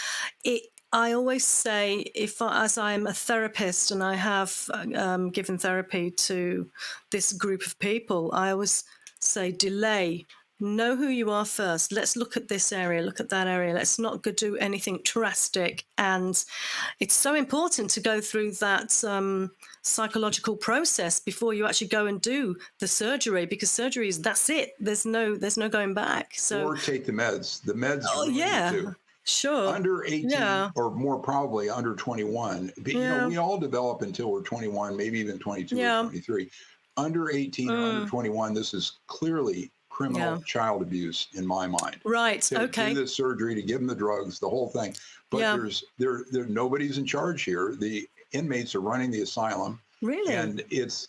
S2: I always say, as I'm a therapist and I have given therapy to this group of people, I always say delay. Know who you are first. Let's look at this area, look at that area. Let's not go do anything drastic. And it's so important to go through that psychological process before you actually go and do the surgery, because surgery that's it. There's no going back. So
S3: or take the meds. The meds.
S2: Oh yeah. Too. Sure.
S3: Under 18 or more probably under 21. We all develop until we're 21, maybe even 22 or 23. Under 18 or under 21, this is clearly criminal child abuse in my mind.
S2: Right.
S3: To do this surgery, to give them the drugs, the whole thing. But there nobody's in charge here. The inmates are running the asylum.
S2: Really?
S3: And this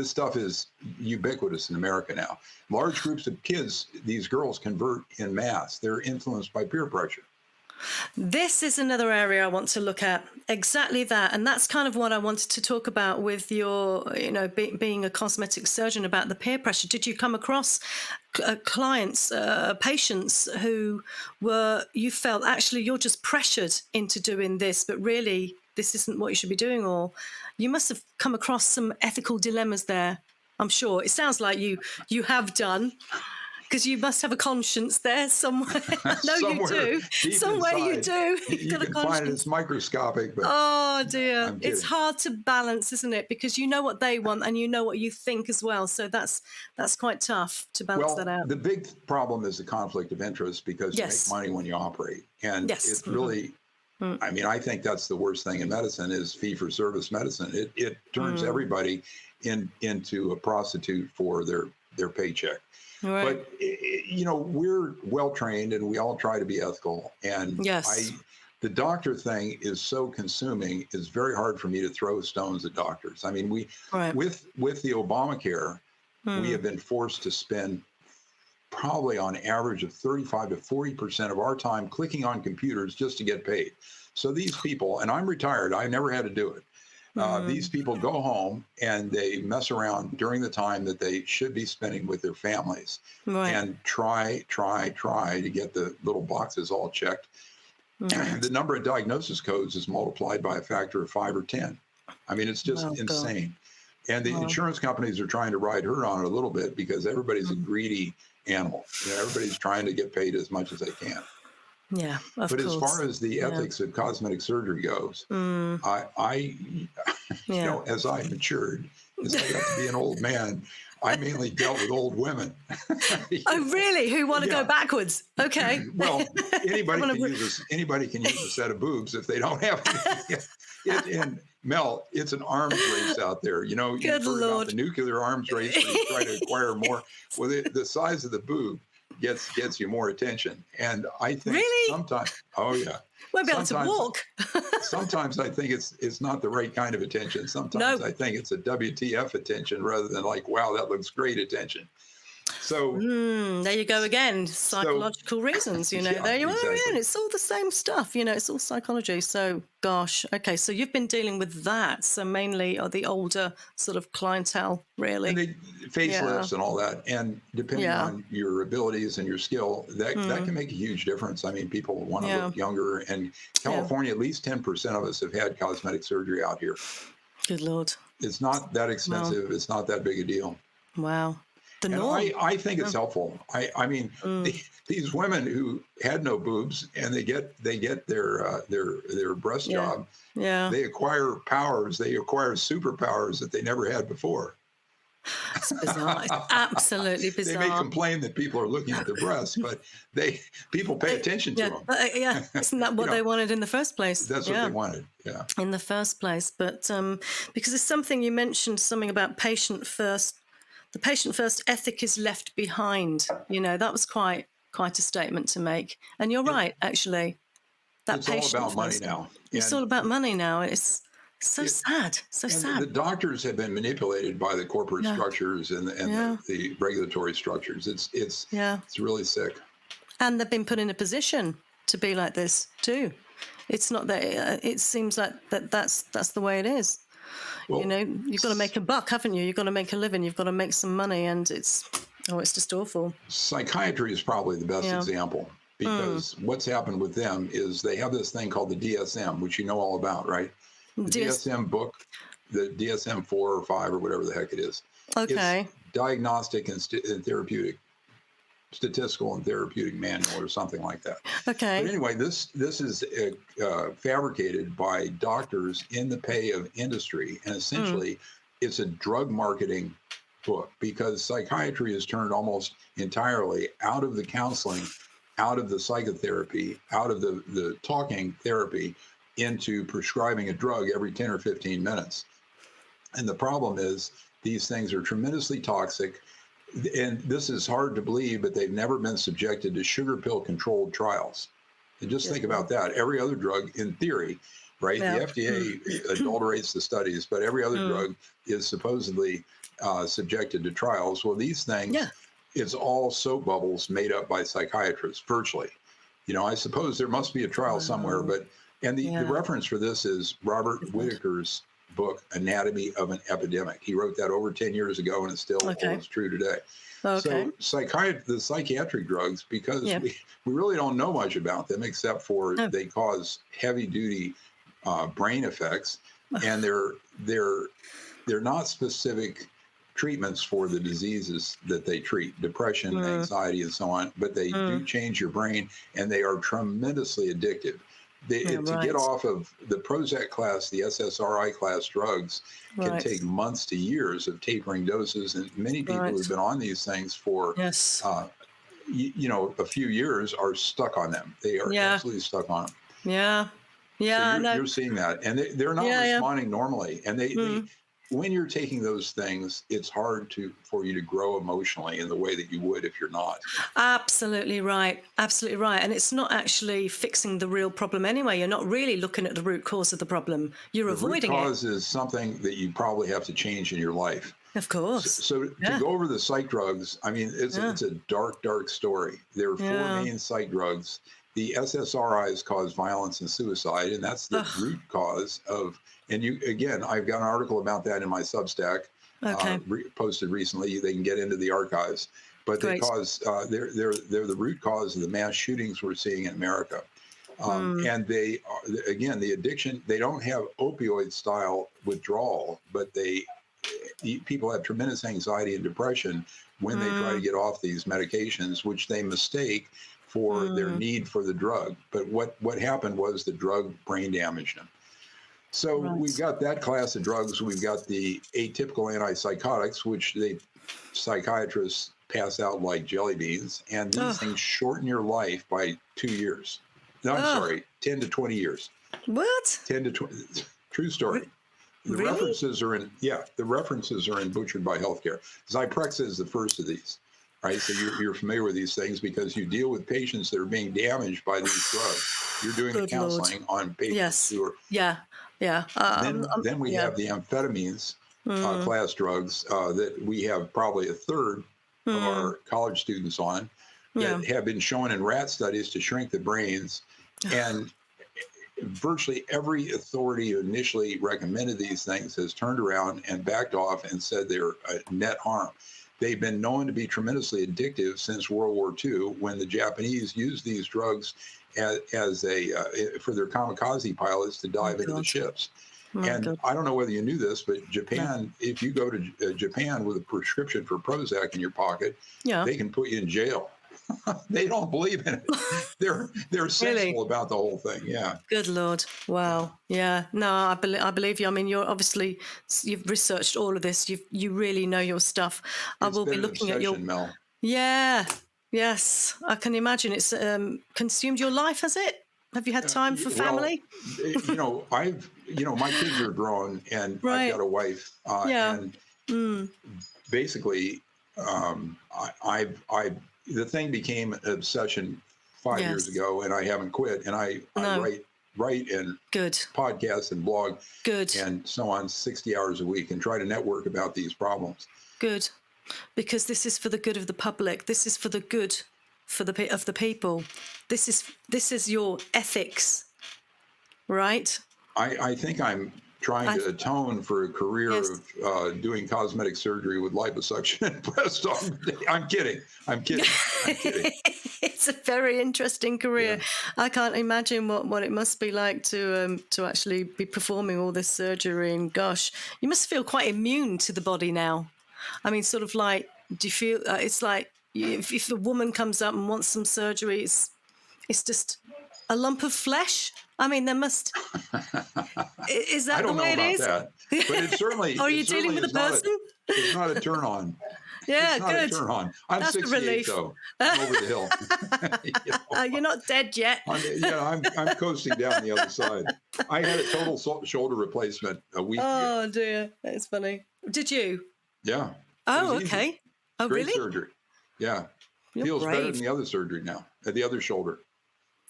S3: stuff is ubiquitous in America now. Large groups of kids, these girls convert in mass. They're influenced by peer pressure.
S2: This is another area I want to look at. Exactly that. And that's kind of what I wanted to talk about with your, being a cosmetic surgeon, about the peer pressure. Did you come across clients, patients who you felt actually you're just pressured into doing this, but really this isn't what you should be doing? Or you must have come across some ethical dilemmas there, I'm sure. It sounds like you have done. Because you must have a conscience there somewhere. No, you do. Somewhere you do.
S3: You can find it. It's microscopic. But
S2: oh, dear. It's hard to balance, isn't it? Because you know what they want and you know what you think as well. So that's quite tough to balance that out.
S3: The big problem is the conflict of interest, because you make money when you operate. And it's really, I mean, I think that's the worst thing in medicine is fee-for-service medicine. It turns everybody into a prostitute for their paycheck. Right. But, we're well-trained and we all try to be ethical. And the doctor thing is so consuming, it's very hard for me to throw stones at doctors. I mean, with the Obamacare, we have been forced to spend probably on average of 35 to 40% of our time clicking on computers just to get paid. So these people, and I'm retired, I never had to do it. These people go home and they mess around during the time that they should be spending with their families and try to get the little boxes all checked. The number of diagnosis codes is multiplied by a factor of 5 or 10. I mean, it's just insane. And the insurance companies are trying to ride herd on it a little bit because everybody's a greedy animal. Everybody's trying to get paid as much as they can.
S2: Yeah, of course.
S3: As far as the ethics of cosmetic surgery goes, I as I matured, as I got to be an old man, I mainly dealt with old women.
S2: Oh, really? Who want to go backwards? Okay.
S3: Well, anybody can use a set of boobs if they don't have any. And Mel, it's an arms race out there. You've heard about the nuclear arms race where you try to acquire more. Well, the size of the boob gets you more attention. And I think sometimes, won't
S2: be able to walk.
S3: Sometimes I think it's not the right kind of attention. Sometimes I think it's a WTF attention rather than like, wow, that looks great attention. So
S2: there you go again. Psychological reasons, there you are. Exactly. It's all the same stuff, it's all psychology. So gosh, okay. So you've been dealing with that. So mainly the older sort of clientele, really.
S3: And facelifts and all that. And depending on your abilities and your skill, that can make a huge difference. I mean, people want to look younger. And California, at least 10% of us have had cosmetic surgery out here.
S2: Good Lord.
S3: It's not that expensive. Wow. It's not that big a deal.
S2: Wow. the
S3: And
S2: norm.
S3: I think it's helpful. I mean, these women who had no boobs and they get their breast
S2: Yeah.
S3: job,
S2: Yeah.
S3: they acquire powers, they acquire superpowers that they never had before.
S2: It's bizarre. It's absolutely
S3: They may
S2: bizarre.
S3: complain that people are looking at their breasts, but people pay attention to
S2: Yeah.
S3: them.
S2: Yeah. Isn't that what they wanted in the first place?
S3: That's what they wanted. Yeah.
S2: In the first place. But because there's something you mentioned, something about patient first. The patient first ethic is left behind. That was quite a statement to make. And you're right, actually. That
S3: It's all about money now.
S2: It's all about money now. It's so sad. So sad.
S3: The doctors have been manipulated by the corporate structures and the regulatory structures. It's really sick.
S2: And they've been put in a position to be like this too. It's not that it seems like that's the way it is. Well, you've got to make a buck, haven't you? You've got to make a living. You've got to make some money, and it's just awful.
S3: Psychiatry is probably the best example, because what's happened with them is they have this thing called the DSM, which you know all about, right? The DSM book, the DSM-4 or 5 or whatever the heck it is.
S2: Okay.
S3: It's diagnostic and therapeutic, statistical and therapeutic manual or something like that.
S2: Okay.
S3: But anyway, this is fabricated by doctors in the pay of industry, and essentially it's a drug marketing book, because psychiatry is turned almost entirely out of the counseling, out of the psychotherapy, out of the talking therapy, into prescribing a drug every 10 or 15 minutes. And the problem is these things are tremendously toxic. And this is hard to believe, but they've never been subjected to sugar pill controlled trials. And just think about that. Every other drug, in theory, right?
S2: Yeah.
S3: The FDA adulterates the studies, but every other drug is supposedly subjected to trials. Well, these things, it's all soap bubbles made up by psychiatrists, virtually. I suppose there must be a trial somewhere, but the reference for this is Robert Whitaker's book, Anatomy of an Epidemic. He wrote that over 10 years ago, and it still holds true today.
S2: Okay.
S3: So the psychiatric drugs, because we really don't know much about them, except for they cause heavy duty brain effects, and they're not specific treatments for the diseases that they treat, depression, anxiety, and so on, but they do change your brain, and they are tremendously addictive. To get off of the Prozac class, the SSRI class drugs can take months to years of tapering doses, and many people who've been on these things for a few years are stuck on them. They are absolutely stuck on them. So you're seeing that, and they're not responding normally, and they when you're taking those things, it's hard for you to grow emotionally in the way that you would if you're not.
S2: Absolutely right. Absolutely right. And it's not actually fixing the real problem anyway. You're not really looking at the root cause of the problem. You're avoiding it.
S3: The root cause is something that you probably have to change in your life.
S2: Of course.
S3: So to go over the psych drugs, I mean, it's a dark, dark story. There are 4 main psych drugs. The SSRIs cause violence and suicide, and that's the root cause of. And I've got an article about that in my Substack, posted recently. They can get into the archives, but they cause they're the root cause of the mass shootings we're seeing in America. And they again, the addiction. They don't have opioid style withdrawal, but people have tremendous anxiety and depression when they try to get off these medications, which they mistake for their need for the drug. But what happened was the drug brain damaged them. So we've got that class of drugs. We've got the atypical antipsychotics, which psychiatrists pass out like jelly beans. And these things shorten your life by 2 years. No, I'm sorry, 10 to 20 years.
S2: What?
S3: 10 to 20. True story. The
S2: Really?
S3: references are in Butchered by Healthcare. Zyprexa is the first of these, right? So you're familiar with these things because you deal with patients that are being damaged by these drugs. You're doing the counseling on patients who are. Then we have the amphetamines class drugs that we have probably a third of our college students on that have been shown in rat studies to shrink the brains. And virtually every authority who initially recommended these things has turned around and backed off and said they're a net harm. They've been known to be tremendously addictive since World War II, when the Japanese used these drugs as for their kamikaze pilots to dive into the ships.
S2: My
S3: And
S2: God.
S3: I don't know whether you knew this, but Japan, if you go to Japan with a prescription for Prozac in your pocket,
S2: Yeah.
S3: they can put you in jail. They don't believe in it. They're
S2: Really?
S3: sensible about the whole thing. Yeah.
S2: Good Lord. Wow. Yeah. No, I believe you. I mean, you've researched all of this. You really know your stuff. I
S3: It's
S2: will be
S3: been an
S2: looking at your.
S3: obsession, Mel.
S2: Yeah. Yes. I can imagine it's consumed your life, has it? Have you had time for family?
S3: Well, my kids are grown, and I've
S2: Right.
S3: got a wife,
S2: Yeah.
S3: and basically, the thing became an obsession 5 years
S2: Yes.
S3: ago, and I haven't quit. And I
S2: No.
S3: write and
S2: Good.
S3: podcast and blog
S2: Good.
S3: and so on 60 hours a week and try to network about these problems.
S2: Good. Because this is for the good of the public. This is for the good of the people. This is your ethics, right?
S3: I think I'm trying to atone for a career
S2: Yes.
S3: of doing cosmetic surgery with liposuction and breast augmentation. I'm kidding.
S2: It's a very interesting career.
S3: Yeah.
S2: I can't imagine what it must be like to actually be performing all this surgery. And gosh, you must feel quite immune to the body now. I mean, sort of like, do you feel it's like if a woman comes up and wants some surgery, it's just a lump of flesh? I mean, there must. Is that the way it is?
S3: I don't know about that, but it certainly.
S2: Are you dealing with a person?
S3: It's not a turn on.
S2: Yeah,
S3: it's not
S2: good.
S3: a turn on. I'm
S2: That's
S3: 68 though. I'm over the hill.
S2: You're not dead yet.
S3: I'm coasting down the other side. I had a total shoulder replacement a week ago.
S2: Oh dear, that's funny. Did you?
S3: Yeah.
S2: Oh,
S3: easy.
S2: okay. Oh,
S3: Great
S2: really?
S3: surgery. Yeah.
S2: You're
S3: Feels better
S2: brave.
S3: than the other surgery now. The other shoulder.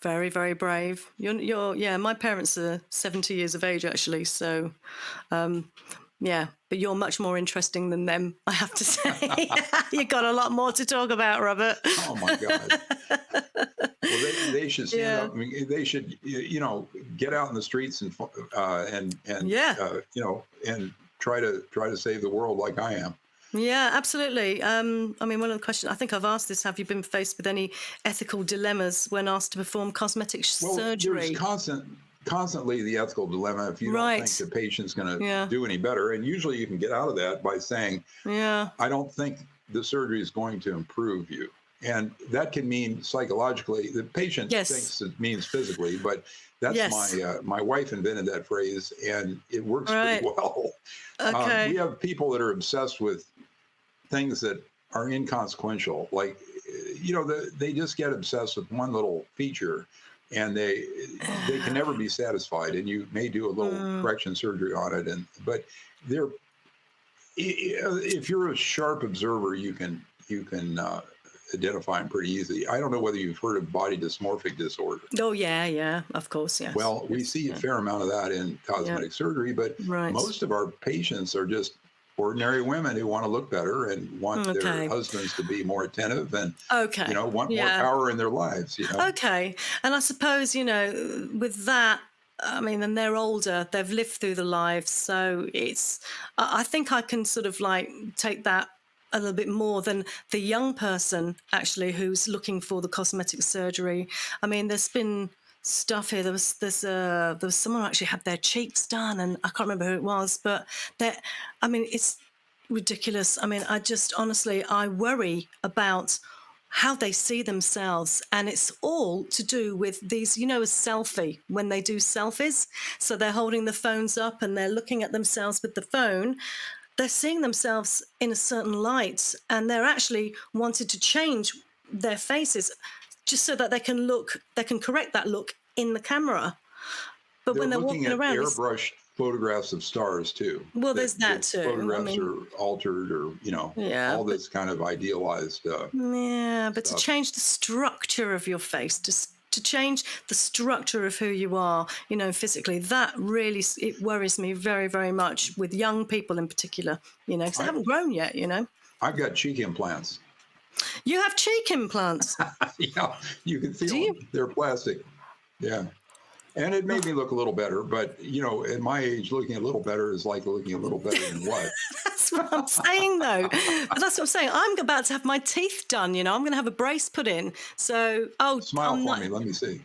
S2: Very, very brave. Yeah, my parents are 70 years of age, actually. So, yeah, but you're much more interesting than them, I have to say. You've got a lot more to talk about, Robert.
S3: Oh, my God. Well, they should stand up. I mean, they should, get out in the streets and and try to save the world like I am.
S2: Yeah, absolutely. I mean, one of the questions, I think I've asked this, have you been faced with any ethical dilemmas when asked to perform cosmetic surgery?
S3: There's constantly the ethical dilemma if you don't think the patient's going to do any better. And usually you can get out of that by saying, I don't think the surgery is going to improve you. And that can mean psychologically. The patient thinks it means physically, but that's my wife invented that phrase, and it works pretty well.
S2: Okay.
S3: We have people that are obsessed with things that are inconsequential, like they just get obsessed with one little feature, and they can never be satisfied. And you may do a little correction surgery on it, but if you're a sharp observer, you can identify them pretty easily. I don't know whether you've heard of body dysmorphic disorder.
S2: Oh, yeah, of course, yes.
S3: Well, we see a fair amount of that in cosmetic surgery, but most of our patients are just ordinary women who want to look better and want their husbands to be more attentive and want more power in their lives.
S2: Okay, and I suppose with that, I mean, and they're older, they've lived through the lives, so I think I can sort of like take that a little bit more than the young person actually who's looking for the cosmetic surgery. I mean, there's been stuff here. There was someone who actually had their cheeks done, and I can't remember who it was, but it's ridiculous. I mean, I worry about how they see themselves, and it's all to do with these, a selfie, when they do selfies. So they're holding the phones up and they're looking at themselves with the phone. They're seeing themselves in a certain light, and they're actually wanting to change their faces just so that they can correct that look in the camera. But when they're walking around,
S3: airbrushed photographs of stars too.
S2: Well, there's that too.
S3: Photographs are altered, or all this kind of idealized.
S2: But to change the structure of your face, to change the structure of who you are, physically, that really, it worries me very, very much with young people in particular, because they haven't grown yet,
S3: I've got cheek implants.
S2: You have cheek implants?
S3: Yeah, you can feel them. They're plastic. Yeah. And it made me look a little better, but at my age, looking a little better is like looking a little better than what?
S2: That's what I'm saying, though. But that's what I'm saying. I'm about to have my teeth done. I'm going to have a brace put in. So,
S3: smile for me. Let me see.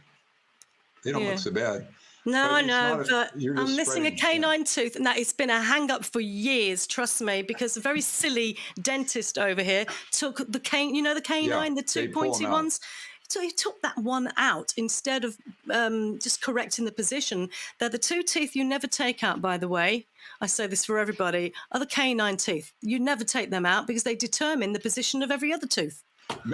S3: They don't look so bad.
S2: No,
S3: but
S2: I
S3: it's
S2: know,
S3: not.
S2: but
S3: You're
S2: I'm
S3: just
S2: missing a
S3: spreading.
S2: canine tooth, and that it's been a hang up for years. Trust me, because a very silly dentist over here took the the
S3: Yeah,
S2: canine, the
S3: they
S2: two
S3: pull
S2: pointy
S3: them out.
S2: ones. So he took that one out instead of just correcting the position. They're the two teeth you never take out, by the way. I say this for everybody, are the canine teeth. You never take them out because they determine the position of every other tooth.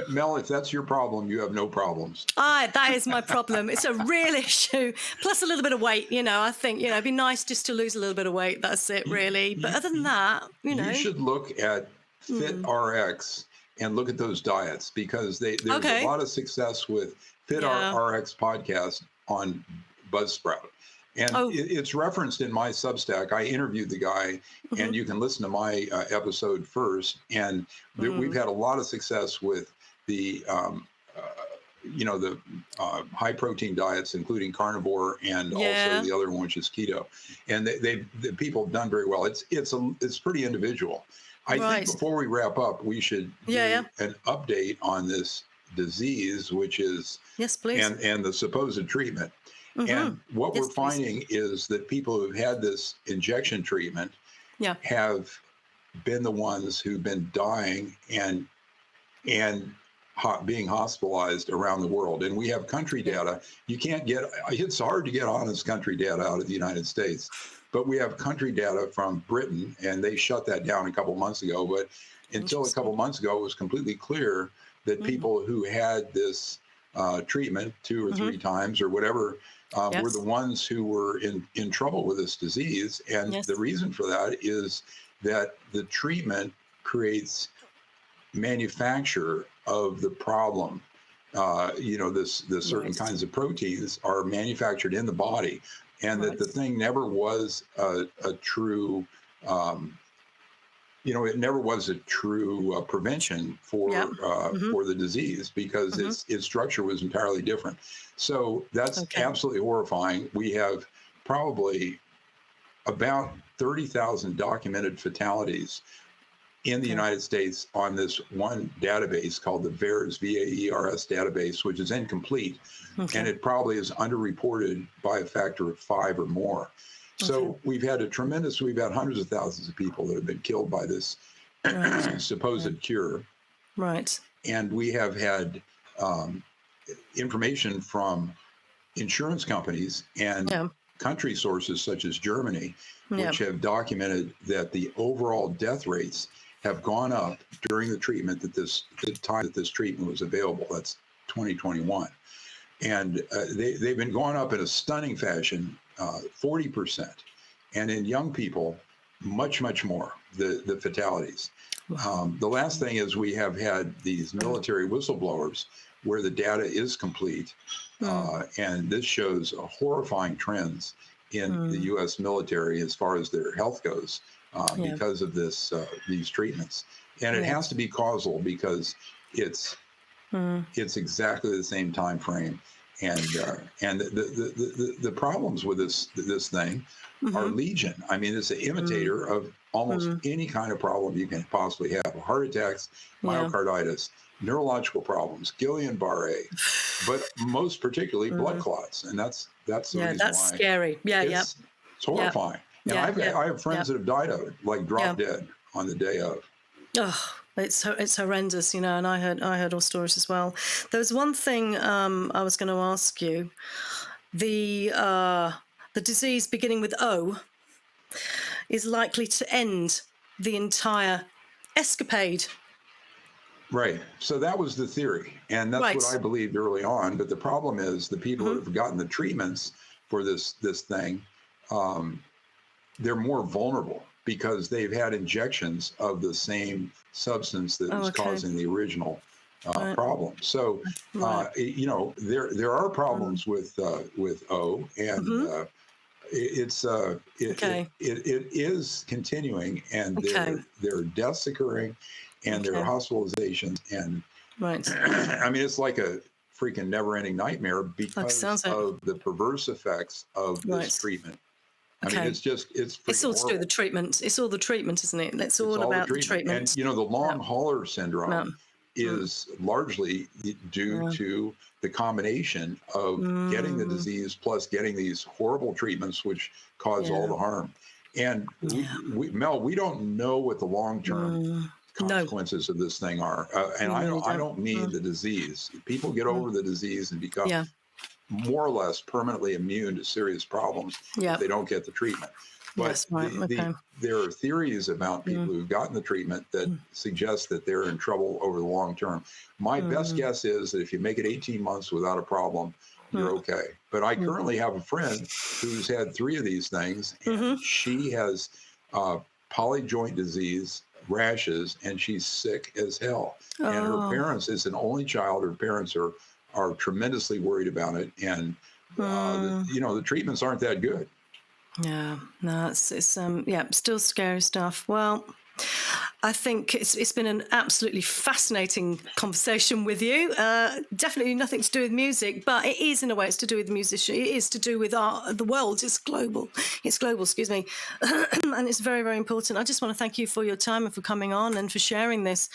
S3: Mel, if that's your problem, you have no problems.
S2: That is my problem. It's a real issue. Plus a little bit of weight, I think, it'd be nice just to lose a little bit of weight. That's it, really. But other than that,
S3: You should look at FitRx and look at those diets, because there's a
S2: Okay.
S3: lot of success with FitRx podcast on Buzzsprout. And it's referenced in my Substack. I interviewed the guy, and you can listen to my episode first. And we've had a lot of success with the high protein diets, including carnivore, and also the other one, which is keto. And the people have done very well. It's pretty individual. I think before we wrap up, we should do an update on this disease, which is and the supposed treatment. And what we're finding is that people who've had this injection treatment have been the ones who've been dying and being hospitalized around the world. And we have country data. It's hard to get honest country data out of the United States, but we have country data from Britain, and they shut that down a couple months ago. But until a couple months ago, it was completely clear that people who had this treatment 2 or 3 times or whatever were the ones who were in trouble with this disease. And the reason for that is that the treatment creates manufacture of the problem. The certain kinds of proteins are manufactured in the body, and that the thing never was a true it never was a true prevention for the disease, because its structure was entirely different. So that's absolutely horrifying. We have probably about 30,000 documented fatalities in the United States on this one database called the VAERS, VAERS database, which is incomplete, and it probably is underreported by a factor of 5 or more. So we've had hundreds of thousands of people that have been killed by this supposed cure.
S2: Right.
S3: And we have had information from insurance companies and country sources such as Germany, which have documented that the overall death rates have gone up during the treatment the time that this treatment was available. That's 2021. And they've been going up in a stunning fashion, 40%. And in young people, much, much more, the fatalities. The last thing is we have had these military whistleblowers where the data is complete. And this shows horrifying trends in the U.S. military as far as their health goes because of these treatments. And it has to be causal, because it's exactly the same time frame. And the problems with this thing are legion. I mean, it's an imitator of almost any kind of problem you can possibly have: heart attacks, myocarditis, neurological problems, Guillain-Barré, but most particularly blood clots. And that's the reason
S2: that's
S3: why
S2: scary.
S3: It's horrifying. And I have friends that have died of it, like drop dead on the day of.
S2: Oh, it's horrendous, and I heard all stories as well. There was one thing I was going to ask you. The disease beginning with O is likely to end the entire escapade.
S3: Right. So that was the theory, and that's what I believed early on. But the problem is the people who have gotten the treatments for this thing, they're more vulnerable, because they've had injections of the same substance that was causing the original problem. So, there are problems with O, and it is continuing, and there are deaths occurring, and there are hospitalizations, and I mean, it's like a freaking never-ending nightmare because of the perverse effects of this treatment. I mean, it's
S2: all through the treatment. It's all the treatment, isn't it? It's all about the treatment.
S3: And the long hauler syndrome is largely due to the combination of getting the disease plus getting these horrible treatments, which cause all the harm. And Mel, we don't know what the long-term consequences of this thing are. And I don't mean the disease. People get over the disease and become more or less permanently immune to serious problems if they don't get the treatment. But there are theories about people who've gotten the treatment that suggest that they're in trouble over the long term. My best guess is that if you make it 18 months without a problem, you're okay. But I currently have a friend who's had 3 of these things, and she has polyjoint disease, rashes, and she's sick as hell. And her parents, as an only child, her parents are tremendously worried about it. And, the treatments aren't that good.
S2: Yeah, no, it's still scary stuff. Well, I think it's been an absolutely fascinating conversation with you. Definitely nothing to do with music, but it is in a way. It's to do with musician. It is to do with the world. It's global. Excuse me, and it's very, very important. I just want to thank you for your time and for coming on and for sharing this.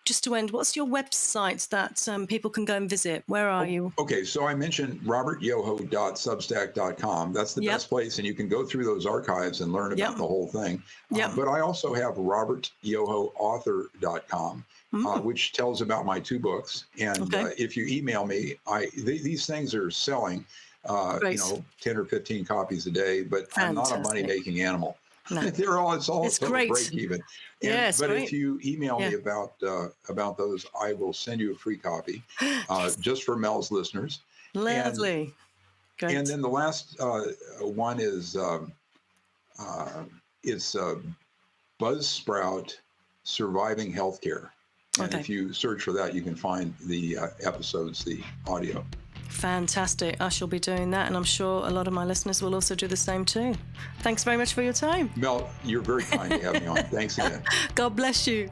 S2: Just to end, what's your website that people can go and visit? Where are you?
S3: Okay, so I mentioned robertyoho.substack.com. That's the best place, and you can go through those archives and learn about the whole thing. But I also have robertyohoauthor.com, which tells about my 2 books. And if you email me, these things are selling, 10 or 15 copies a day, but I'm not a money-making animal. No. It's all great. Break even. But if you email me about those, I will send you a free copy just for Mel's listeners.
S2: Lovely. Great.
S3: And then the last one is it's Buzzsprout Surviving Healthcare. And if you search for that, you can find the episodes, the audio.
S2: Fantastic. I shall be doing that, and I'm sure a lot of my listeners will also do the same too. Thanks very much for your time.
S3: Mel, you're very kind to have me on. Thanks again.
S2: God bless you.